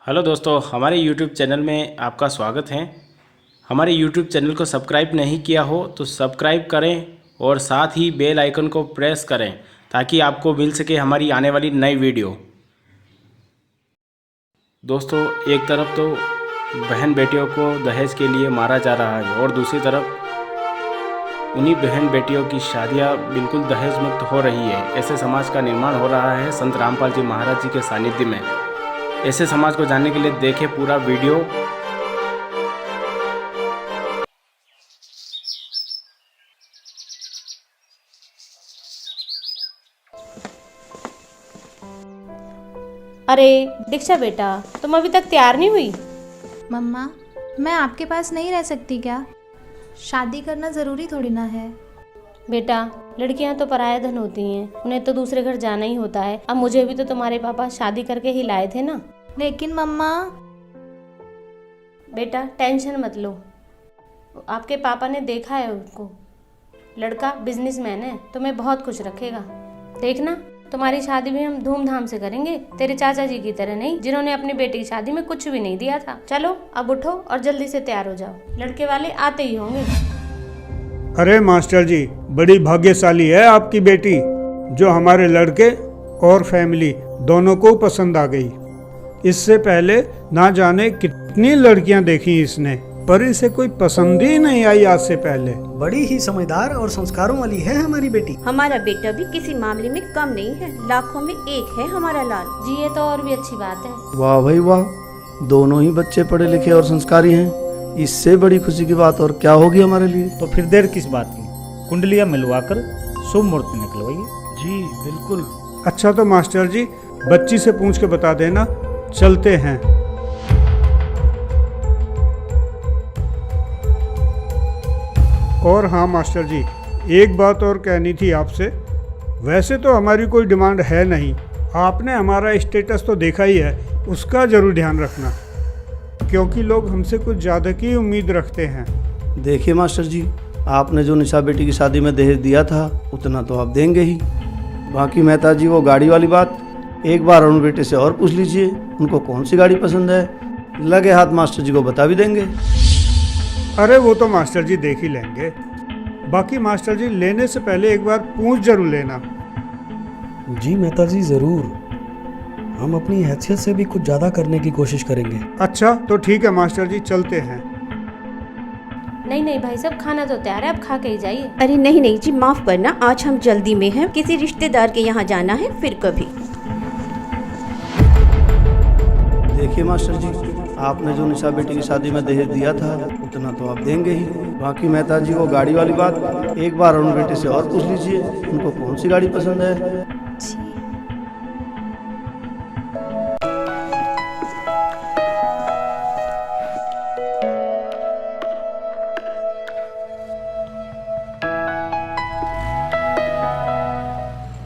Hello दोस्तों, हमारे YouTube channel में आपका स्वागत है। हमारे YouTube चैनल को सब्सक्राइब नहीं किया हो तो सब्सक्राइब करें और साथ ही बेल आइकन को प्रेस करें ताकि आपको मिल सके हमारी आने वाली नई वीडियो। दोस्तों, एक तरफ तो बहन बेटियों को दहेज के लिए मारा जा रहा है और दूसरी तरफ उन्हीं बहन बेटियों की शादियां बिल्कुल दहेज मुक्त हो रही है। ऐसे समाज का निर्माण हो रहा है संत रामपाल जी महाराज जी के सानिध्य में। ऐसे समाज को जानने के लिए देखें पूरा वीडियो। अरे दीक्षा बेटा, तुम अभी तक तैयार नहीं हुई? मम्मा, मैं आपके पास नहीं रह सकती क्या? शादी करना ज़रूरी थोड़ी ना है। बेटा, लड़कियां तो पराया धन होती हैं, उन्हें तो दूसरे घर जाना ही होता है। अब मुझे भी तो तुम्हारे पापा शादी करके ही लाए थे ना। लेकिन मम्मा। बेटा टेंशन मत लो, आपके पापा ने देखा है उनको। लड़का बिजनेसमैन है, तुम्हें बहुत खुश रखेगा। देखना, तुम्हारी शादी भी हम धूमधाम से करेंगे, तेरे चाचा जी की तरह नहीं जिन्होंने अपनी बेटी की शादी में कुछ भी नहीं दिया था। चलो अब उठो और जल्दी से तैयार हो जाओ, लड़के वाले आते ही होंगे। अरे मास्टर जी, बड़ी भाग्यशाली है आपकी बेटी, जो हमारे लड़के और फैमिली दोनों को पसंद आ गई। इससे पहले ना जाने कितनी लड़कियां देखी इसने, पर इसे कोई पसंद ही नहीं आई आज से पहले। बड़ी ही समझदार और संस्कारों वाली है हमारी बेटी। हमारा बेटा भी किसी मामले में कम नहीं है, लाखों में एक है हमारा लाल जी। ये तो और भी अच्छी बात है। वाह भाई वाह, दोनों ही बच्चे पढ़े लिखे और संस्कारी हैं। इससे बड़ी खुशी की बात और क्या होगी हमारे लिए। तो फिर देर किस बात की, कुंडलियां मिलवाकर शुभ मुहूर्त निकलवाइए। जी बिल्कुल। अच्छा तो मास्टर जी, बच्ची से पूछ के बता देना, चलते हैं। और हाँ मास्टर जी, एक बात और कहनी थी आपसे। वैसे तो हमारी कोई डिमांड है नहीं, आपने हमारा स्टेटस तो देखा ही है, उसका जरूर ध्यान रखना, क्योंकि लोग हमसे कुछ ज़्यादा की उम्मीद रखते हैं। देखिए मास्टर जी, आपने जो निशा बेटी की शादी में दहेज दिया था उतना तो आप देंगे ही। बाकी मेहता जी, वो गाड़ी वाली बात एक बार अरुण बेटे से और पूछ लीजिए, उनको कौन सी गाड़ी पसंद है। लगे हाथ मास्टर जी को बता भी देंगे। अरे वो तो मास्टर जी देख ही लेंगे। बाकी मास्टर जी, लेने से पहले एक बार पूछ जरूर लेना। जी मेहता जी, जरूर। हम अपनी हैसियत से भी कुछ ज्यादा करने की कोशिश करेंगे। अच्छा तो ठीक है मास्टर जी, चलते हैं। नहीं नहीं भाई साहब, खाना तो तैयार है, आप खा के ही जाइए। अरे नहीं नहीं जी, माफ करना, आज हम जल्दी में हैं, किसी रिश्तेदार के यहाँ जाना है, फिर कभी। देखिए मास्टर जी, आपने जो निशा बेटी की शादी में दहेज दिया था उतना तो आप देंगे ही। बाकी मेहता जी, वो गाड़ी वाली बात एक बार अरुण बेटे से और पूछ लीजिए, उनको कौन सी गाड़ी पसंद है।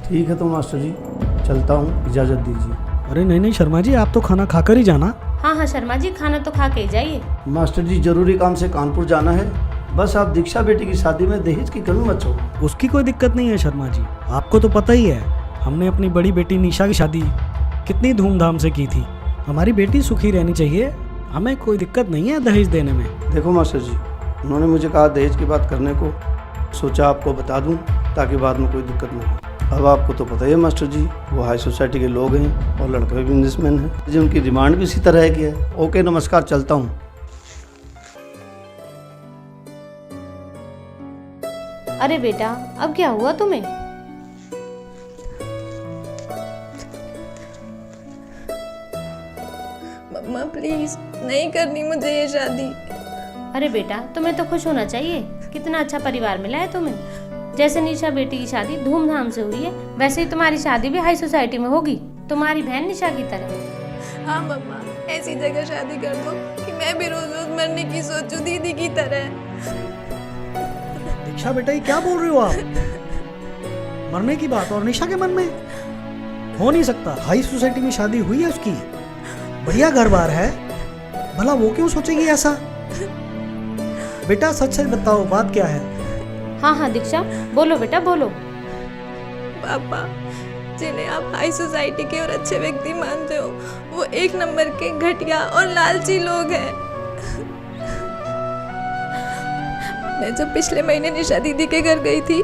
ठीक है तो मास्टर जी, चलता हूँ, इजाज़त दीजिए। अरे नहीं नहीं शर्मा जी, आप तो खाना खाकर ही जाना। हाँ हाँ शर्मा जी, खाना तो खा के ही जाइए। मास्टर जी, जरूरी काम से कानपुर जाना है, बस आप दीक्षा बेटी की शादी में दहेज की कमी मत छोड़ो। उसकी कोई दिक्कत नहीं है शर्मा जी, आपको तो पता ही है हमने अपनी बड़ी बेटी निशा की शादी कितनी धूमधाम से की थी। हमारी बेटी सुखी रहनी चाहिए, हमें कोई दिक्कत नहीं है दहेज देने में। देखो मास्टर जी, उन्होंने मुझे कहा दहेज की बात करने को, सोचा आपको बता दूं ताकि बाद में कोई दिक्कत ना हो। अब आपको तो पता ही है मास्टर जी, वो हाई सोसाइटी के लोग हैं और लड़का भी बिजनेसमैन है, जो उनकी डिमांड भी इसी तरह की है। ओके नमस्कार, चलता हूँ। अरे बेटा, अब क्या हुआ तुम्हें? मम्मा प्लीज, नहीं करनी मुझे ये शादी। अरे बेटा, तुम्हें तो खुश होना चाहिए, कितना अच्छा परिवार मिला है तुम्हें। जैसे निशा बेटी की शादी धूमधाम से हुई है, वैसे ही तुम्हारी शादी भी हाई सोसाइटी में होगी, तुम्हारी बहन निशा की तरह। हाँ मम्मा, ऐसी जगह शादी कर दो कि मैं भी रोज रोज मरने की सोचूं दीदी की तरह। दीक्षा बेटा, ये क्या बोल रहे हो आप? मरने की बात और निशा के मन में हो नहीं सकता। हाई सोसाइटी में शादी हुई है उसकी, बढ़िया घर बार है, भला वो क्यों सोचेगी ऐसा? बेटा सच सच बताओ, बात क्या है? हाँ हाँ दीक्षा, बोलो बेटा बोलो। पापा, जिन्हें आप हाई सोसाइटी के और अच्छे व्यक्ति मानते हो, वो एक नंबर के घटिया और लालची लोग हैं। मैं जब पिछले महीने निशा दीदी के घर गई थी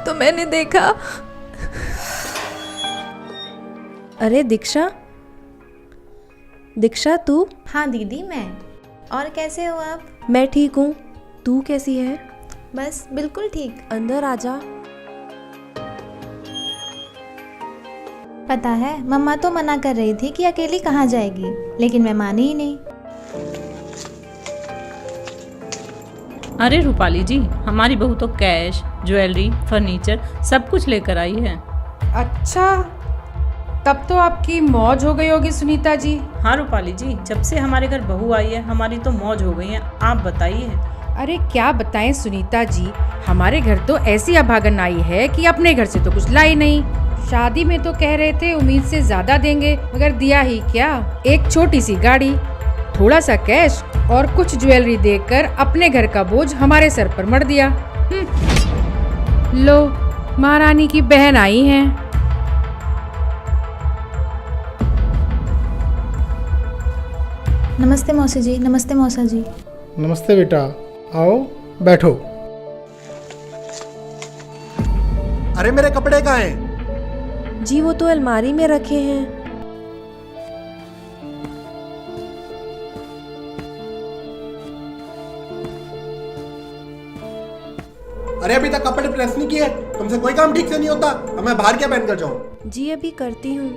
तो मैंने देखा। अरे दीक्षा, दीक्षा तू? हाँ दीदी मैं। और कैसे हो आप? मैं ठीक हूँ, तू कैसी है? बस बिल्कुल ठीक। अंदर आजा। पता है मम्मा तो मना कर रही थी कि अकेली कहाँ जाएगी, लेकिन मैं मानी ही नहीं। अरे रूपाली जी, हमारी बहू तो कैश, ज्वेलरी, फर्नीचर सब कुछ लेकर आई है। अच्छा, तब तो आपकी मौज हो गई होगी सुनीता जी। हाँ रूपाली जी, जब से हमारे घर बहू आई है हमारी तो मौज हो गई है। आप बताइए। अरे क्या बताएं सुनीता जी, हमारे घर तो ऐसी अभागन आई है कि अपने घर से तो कुछ लाई नहीं। शादी में तो कह रहे थे उम्मीद से ज्यादा देंगे, मगर दिया ही क्या, एक छोटी सी गाड़ी, थोड़ा सा कैश और कुछ ज्वेलरी देकर अपने घर का बोझ हमारे सर पर मढ़ दिया। लो, महारानी की बहन आई हैं। नमस्ते मौसी जी। नमस्ते मौसा जी। नमस्ते बेटा, आओ बैठो। अरे मेरे कपड़े कहाँ हैं? जी वो तो अलमारी में रखे हैं। अरे अभी तक कपड़े प्रेस नहीं किए, तुमसे कोई काम ठीक से नहीं होता। अब मैं बाहर क्या पहन कर जाऊं? जी अभी करती हूँ।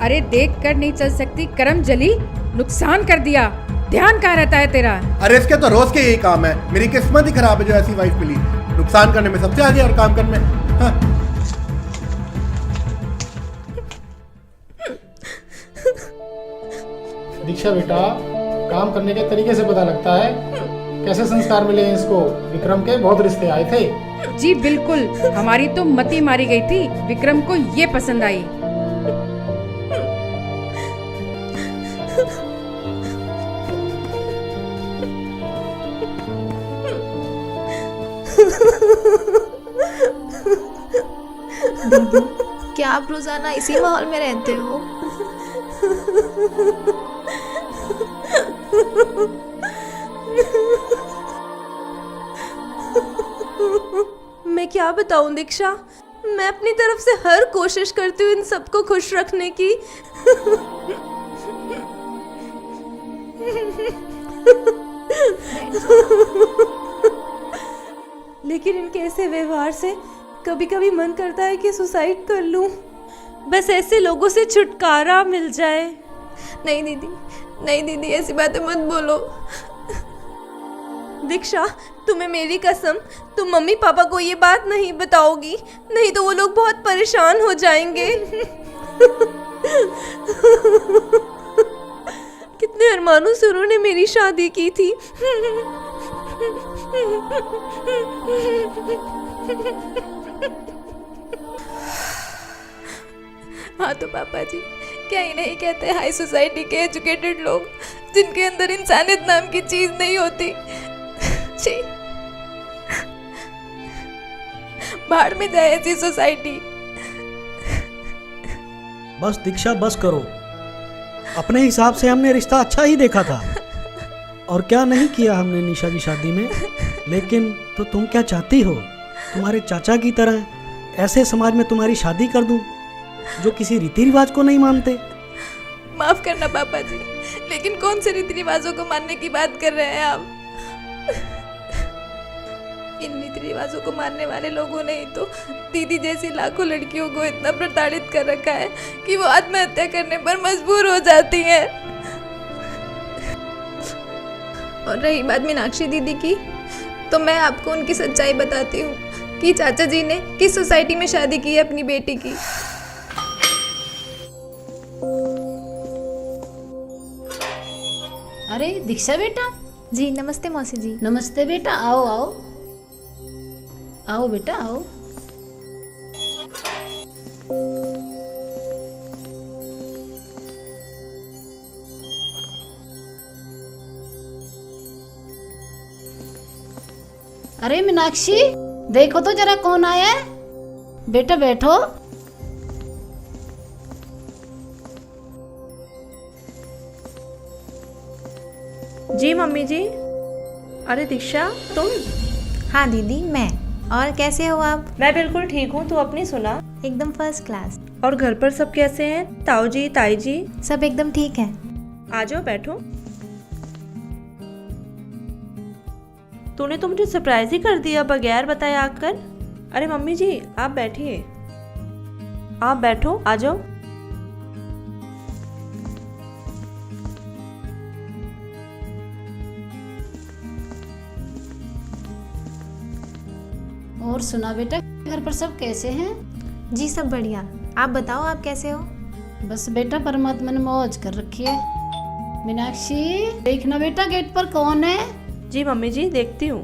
अरे देख कर नहीं चल सकती, करम जली, नुकसान कर दिया। ध्यान कहाँ रहता है तेरा? अरे इसके तो रोज के यही काम है। मेरी किस्मत ही खराब है जो ऐसी वाइफ मिली। नुकसान करने में सबसे आगे और काम करने में। हाँ। दीक्षा बेटा, काम करने के तरीके से पता लगता है कैसे संस्कार मिले हैं इसको। विक्रम के बहुत रिश्ते आए थे। जी बिल्कुल, हमारी तो मती मारी गई थी, विक्रम को ये पसंद आई। दीदी, क्या आप रोजाना इसी माहौल में रहते हो? मैं क्या बताऊं दीक्षा, मैं अपनी तरफ से हर कोशिश करती हूँ इन सबको खुश रखने की। लेकिन इनके ऐसे व्यवहार से कभी कभी मन करता है कि सुसाइड कर लूं, बस ऐसे लोगों से छुटकारा मिल जाए। नहीं दीदी, नहीं दीदी, ऐसी बातें मत बोलो। दीक्षा, तुम्हें मेरी कसम, तुम मम्मी पापा को ये बात नहीं बताओगी, नहीं तो वो लोग बहुत परेशान हो जाएंगे। कितने अरमानों से उन्होंने मेरी शादी की थी। हाँ तो पापा जी, क्या ही नहीं कहते हाई सोसाइटी के एजुकेटेड लोग, जिनके अंदर इंसानियत नाम की चीज नहीं होती। छी, बाहर में जाए ऐसी सोसाइटी। बस दीक्षा, बस करो। अपने हिसाब से हमने रिश्ता अच्छा ही देखा था, और क्या नहीं किया हमने निशा की शादी में। लेकिन तो तुम क्या चाहती हो? तुम्हारे चाचा की तरह ऐसे समाज में तुम्हारी शादी कर दूं जो किसी रीति रिवाज को नहीं मानते? माफ करना पापा जी, लेकिन कौन से रीति रिवाजों को मानने की बात कर रहे हैं आप? इन रीति रिवाजों को मानने वाले लोगों ने ही तो दीदी जैसी लाखों लड़कियों को इतना प्रताड़ित कर रखा है कि वो आत्महत्या करने पर मजबूर हो जाती हैं। और रही बात मीनाक्षी दीदी की, तो मैं आपको उनकी सच्चाई बताती हूँ कि चाचा जी ने किस सोसाइटी में शादी की है अपनी बेटी की। अरे दीक्षा बेटा। जी नमस्ते मौसी जी। नमस्ते बेटा, आओ आओ आओ बेटा आओ। अरे मीनाक्षी, देखो तो जरा कौन आया है। बेटा बैठो। जी मम्मी जी। अरे दीक्षा तुम? हाँ दीदी, मैं। और कैसे हो आप? मैं बिल्कुल ठीक हूँ, तू अपनी सुना? एकदम फर्स्ट क्लास। और घर पर सब कैसे हैं? ताऊ जी, ताई जी? सब एकदम ठीक है। आ जाओ बैठो। तूने तो मुझे सरप्राइज ही कर दिया बगैर बताए आकर। अरे मम्मी जी आप बैठिए, आप बैठो, आ जाओ। और सुना बेटा, घर पर सब कैसे हैं? जी सब बढ़िया। आप बताओ, आप कैसे हो? बस बेटा परमात्मा ने मौज कर रखी है। मीनाक्षी देखना बेटा गेट पर कौन है। जी मम्मी जी देखती हूँ।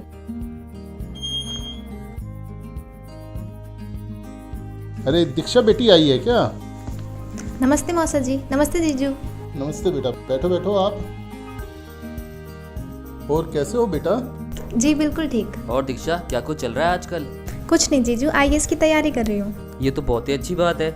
अरे दीक्षा बेटी आई है क्या? नमस्ते मौसा जी। नमस्ते जीजू। नमस्ते बेटा, बैठो बैठो आप। और कैसे हो बेटा? जी बिल्कुल ठीक। और दीक्षा क्या कुछ चल रहा है आजकल? कुछ नहीं जीजू, IAS की तैयारी कर रही हूँ। ये तो बहुत ही अच्छी बात है।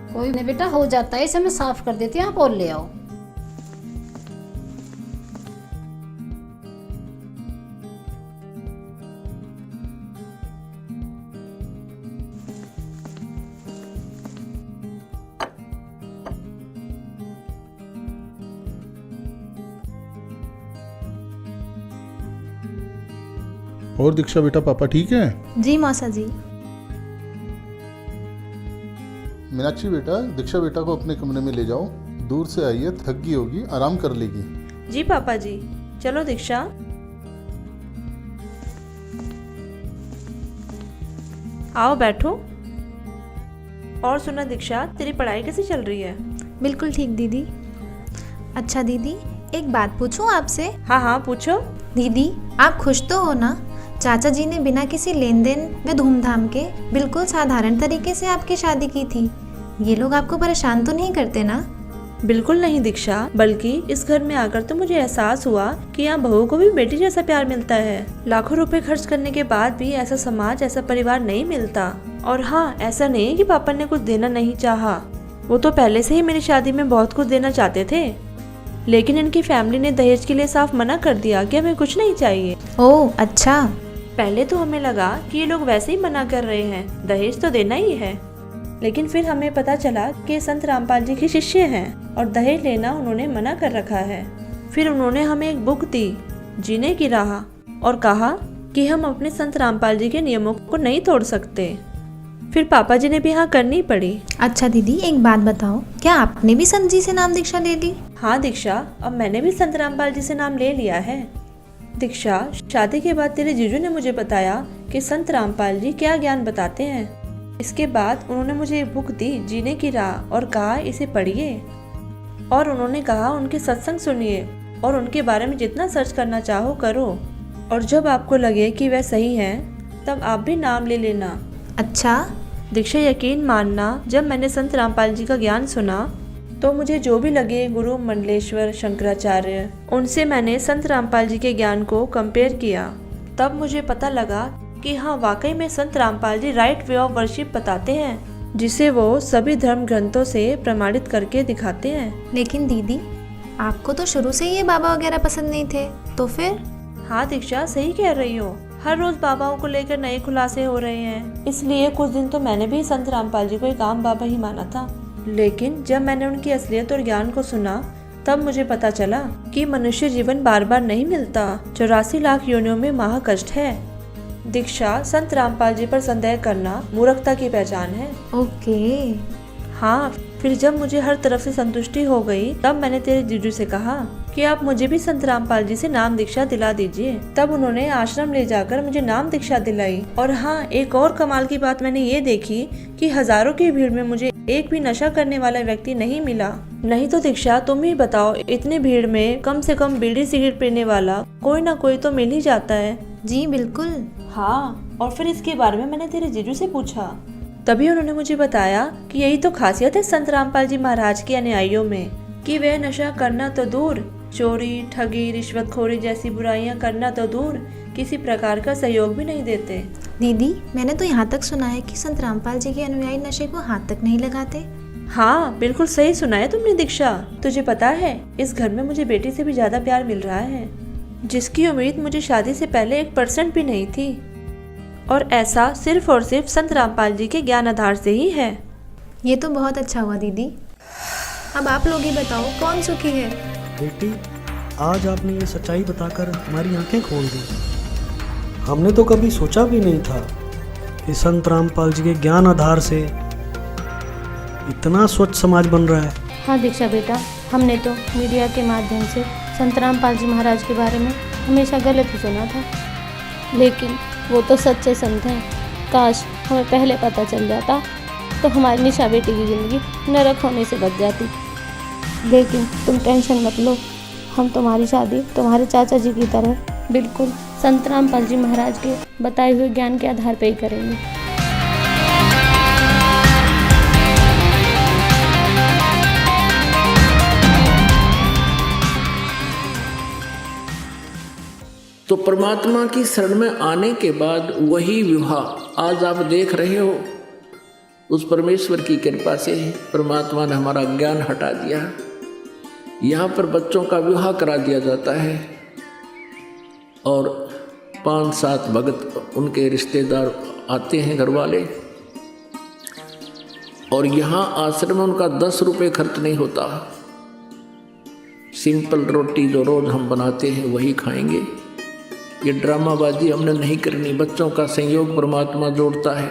कोई नहीं बेटा, हो जाता है, इसे मैं साफ कर देती हूँ, आप और ले आओ। और दीक्षा बेटा पापा ठीक है? जी मौसा जी। मीनाक्षी बेटा, दीक्षा बेटा को अपने कमरे में ले जाओ। दूर से आई है, थक गई होगी, आराम कर लेगी। जी पापा जी। चलो दीक्षा। आओ बैठो। और सुना दीक्षा, तेरी पढ़ाई कैसे चल रही है? बिल्कुल ठीक दीदी। अच्छा दीदी, एक बात पूछूं आपसे? हाँ हाँ पूछो। दीदी आप खुश तो हो ना? चाचा जी ने बिना किसी लेन देन व धूमधाम के बिल्कुल साधारण तरीके से आपकी शादी की थी। ये लोग आपको परेशान तो नहीं करते ना? बिल्कुल नहीं दीक्षा, बल्कि इस घर में आकर तो मुझे एहसास हुआ कि यहाँ बहू को भी बेटी जैसा प्यार मिलता है। लाखों रुपए खर्च करने के बाद भी ऐसा समाज, ऐसा परिवार नहीं मिलता। और हाँ, ऐसा नहीं कि पापा ने कुछ देना नहीं चाहा, वो तो पहले से ही मेरी शादी में बहुत कुछ देना चाहते थे, लेकिन इनकी फैमिली ने दहेज के लिए साफ मना कर दिया कि हमें कुछ नहीं चाहिए। ओह अच्छा। पहले तो हमें लगा कि ये लोग वैसे ही मना कर रहे हैं, दहेज तो देना ही है, लेकिन फिर हमें पता चला कि संत रामपाल जी के शिष्य हैं और दहेज लेना उन्होंने मना कर रखा है। फिर उन्होंने हमें एक बुक दी, जीने की राह, और कहा कि हम अपने संत रामपाल जी के नियमों को नहीं तोड़ सकते। फिर पापा जी ने भी हाँ करनी पड़ी। अच्छा दीदी एक बात बताओ, क्या आपने भी संत जी से नाम दीक्षा ले ली? हाँ दीक्षा, अब मैंने भी संत रामपाल जी से नाम ले लिया है। दीक्षा, शादी के बाद तेरे जीजू ने मुझे बताया कि संत रामपाल जी क्या ज्ञान बताते हैं। इसके बाद उन्होंने मुझे एक बुक दी, जीने की राह, और कहा इसे पढ़िए। और उन्होंने कहा उनके सत्संग सुनिए और उनके बारे में जितना सर्च करना चाहो करो, और जब आपको लगे कि वह सही हैं तब आप भी नाम ले लेना। अच्छा दीक्षा, यकीन मानना, जब मैंने संत रामपाल जी का ज्ञान सुना तो मुझे जो भी लगे गुरु मंडलेश्वर, शंकराचार्य, उनसे मैंने संत रामपाल जी के ज्ञान को कंपेयर किया। तब मुझे पता लगा कि हाँ वाकई में संत Rampal ji right way of worship बताते हैं, जिसे वो सभी धर्म ग्रंथों से प्रमाणित करके दिखाते हैं। लेकिन दीदी आपको तो शुरू से ये बाबा वगैरह पसंद नहीं थे, तो फिर? हाँ दीक्षा, सही कह रही हो, हर रोज बाबाओं को लेकर नए खुलासे हो रहे हैं, इसलिए कुछ दिन तो मैंने भी संत रामपाल जी को एक आम बाबा ही माना था। लेकिन जब मैंने उनकी असलियत और ज्ञान को सुना तब मुझे पता चला कि मनुष्य जीवन बार बार नहीं मिलता, 84 लाख योनियों में महाकष्ट है। दीक्षा, संत रामपाल जी पर संदेह करना मूर्खता की पहचान है। ओके। हाँ, फिर जब मुझे हर तरफ से संतुष्टि हो गई तब मैंने तेरे जीजू से कहा कि आप मुझे भी संत रामपाल जी से नाम दीक्षा दिला दीजिए। तब उन्होंने आश्रम ले जाकर मुझे नाम दीक्षा दिलाई। और हाँ, एक और कमाल की बात मैंने ये देखी कि हजारों की भीड़ में मुझे एक भी नशा करने वाला व्यक्ति नहीं मिला। नहीं तो दीक्षा, तुम ही बताओ, इतनी भीड़ में कम से कम बीड़ी सिगरेट पीने वाला कोई ना कोई तो मिल ही जाता है। जी बिल्कुल। हाँ, और फिर इसके बारे में मैंने तेरे जीजू से पूछा, तभी उन्होंने मुझे बताया कि यही तो खासियत है संत रामपाल जी महाराज के अनुयायियों में कि वे नशा करना तो दूर, चोरी, ठगी, रिश्वतखोरी जैसी बुराइयां करना तो दूर, किसी प्रकार का सहयोग भी नहीं देते। दीदी, मैंने तो यहाँ तक सुना है कि संत रामपाल जी के अनुयायी नशे को हाथ तक नहीं लगाते। हाँ, बिल्कुल सही सुना है तुमने दीक्षा। तुझे पता है, इस घर में मुझे बेटी से भी ज्यादा प्यार मिल रहा है, जिसकी उम्मीद मुझे शादी से पहले 1% भी नहीं थी। और ऐसा सिर्फ और सिर्फ संत रामपाल जी के ज्ञान आधार से ही है। ये तो बहुत अच्छा हुआ दीदी। अब आप लोग ही बताओ, कौन सुखी है? बेटी, आज आपने ये सच्चाई बताकर हमारी आंखें खोल दी। हमने तो कभी सोचा भी नहीं था कि संत रामपाल जी के ज्ञान आधार से इतना स्वच्छ समाज बन रहा है। हाँ दीक्षा बेटा, हमने तो मीडिया के माध्यम से संत रामपाल जी महाराज के बारे में हमेशा गलत ही सुना था, लेकिन वो तो सच्चे संत हैं। काश हमें पहले पता चल जाता तो हमारी निशा बेटी की ज़िंदगी नरक होने से बच जाती। लेकिन तुम टेंशन मत लो, हम तुम्हारी शादी तुम्हारे चाचा जी की तरह बिल्कुल संत रामपाल जी महाराज के बताए हुए ज्ञान के आधार पर ही करेंगे। तो परमात्मा की शरण में आने के बाद वही विवाह आज आप देख रहे हो, उस परमेश्वर की कृपा से परमात्मा ने हमारा ज्ञान हटा दिया। यहाँ पर बच्चों का विवाह करा दिया जाता है और 5-7 भगत उनके रिश्तेदार आते हैं, घर वाले, और यहाँ आश्रम में उनका 10 रुपये खर्च नहीं होता। सिंपल रोटी जो रोज हम बनाते हैं वही खाएंगे। ये ड्रामाबाजी हमने नहीं करनी। बच्चों का संयोग परमात्मा जोड़ता है।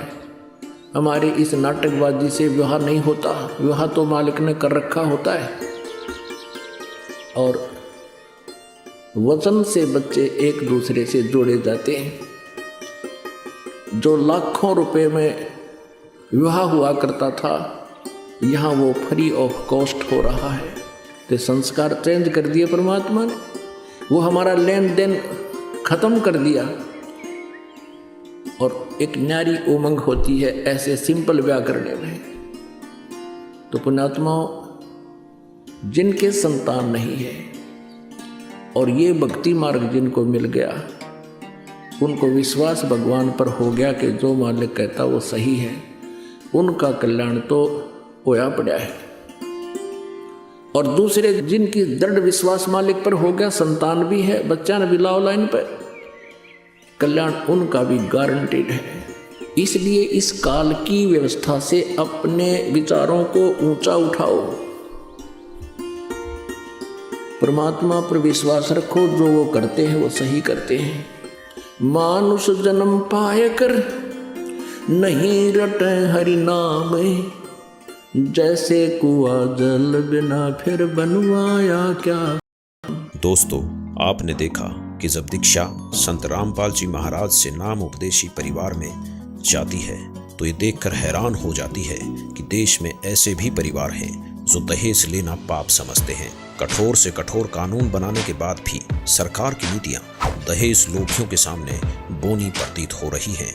हमारे इस नाटकबाजी से विवाह नहीं होता। विवाह तो मालिक ने कर रखा होता है और वचन से बच्चे एक दूसरे से जोड़े जाते हैं। जो लाखों रुपए में विवाह हुआ करता था, यहाँ वो फ्री ऑफ कॉस्ट हो रहा है। तो संस्कार चेंज कर दिए परमात्मा ने, वो हमारा लेन देन खत्म कर दिया और एक न्यारी उमंग होती है ऐसे सिंपल ब्याह करने में। तो पुण्यात्माओं, जिनके संतान नहीं है और ये भक्ति मार्ग जिनको मिल गया, उनको विश्वास भगवान पर हो गया कि जो मालिक कहता वो सही है, उनका कल्याण तो होया पड़ा है। और दूसरे जिनकी दृढ़ विश्वास मालिक पर हो गया, संतान भी है, बच्चा ने भी लाओ लाइन पर, कल्याण उनका भी गारंटेड है। इसलिए इस काल की व्यवस्था से अपने विचारों को ऊंचा उठाओ, परमात्मा पर विश्वास रखो। जो वो करते हैं वो सही करते हैं। मानुष जन्म पाए कर नहीं रटे हरि नाम, जैसे कुआं जल बिना फिर बनवाया क्या। दोस्तों, आपने देखा कि जब दीक्षा संत रामपाल जी महाराज से नाम उपदेशी परिवार में जाती है तो ये देखकर हैरान हो जाती है कि देश में ऐसे भी परिवार हैं जो दहेज लेना पाप समझते हैं। कठोर से कठोर कानून बनाने के बाद भी सरकार की नीतियां दहेज लोभियों के सामने बोनी प्रतीत हो रही हैं।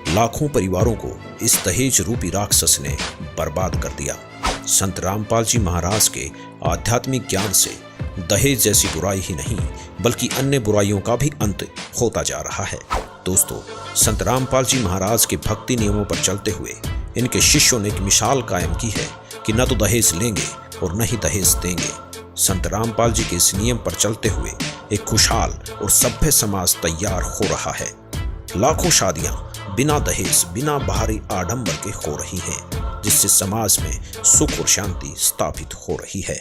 लाखों परिवारों को इस दहेज रूपी राक्षस ने बर्बाद कर दिया। संत रामपाल जी महाराज के आध्यात्मिक ज्ञान से दहेज जैसी बुराई ही नहीं बल्कि अन्य बुराइयों का भी अंत होता जा रहा है। दोस्तों, संत रामपाल जी महाराज के भक्ति नियमों पर चलते हुए इनके शिष्यों ने एक मिसाल कायम की है कि न तो दहेज लेंगे और न ही दहेज देंगे। संत रामपाल जी के इस नियम पर चलते हुए एक खुशहाल और सभ्य समाज तैयार हो रहा है। लाखों शादियां बिना दहेज, बिना बाहरी आडंबर के हो रही हैं, जिससे समाज में सुख और शांति स्थापित हो रही है।